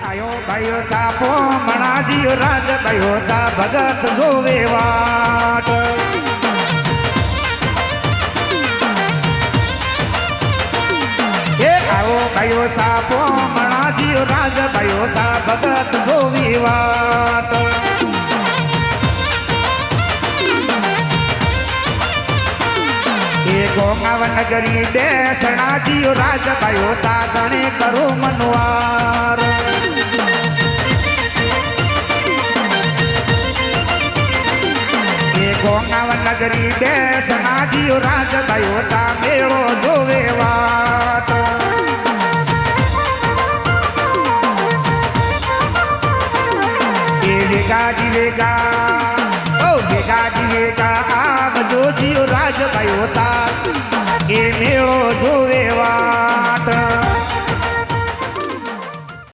આયો ભાઈઓ સાપો મણાજીઓ રાજ ભાઈઓ સા ભગત જોવે વાટ એ આવો ભાઈઓ સાપો મણાજીઓ રાજ ભાઈઓ સા ભગત જોવી વાટ એ ગોંગાવન નગરી બેસણાજીઓ રાજ ભાઈઓ સા ગણે કરો મનવાર ગોંગાવન નગરી બેસણાજીઓ રાજ ભાઈઓ સા મેળો જોવે વાટ એ વેગાજી વેગા આવજો જીઓ રાજ ભાઈઓ સા એ મેળો જોવે વાટ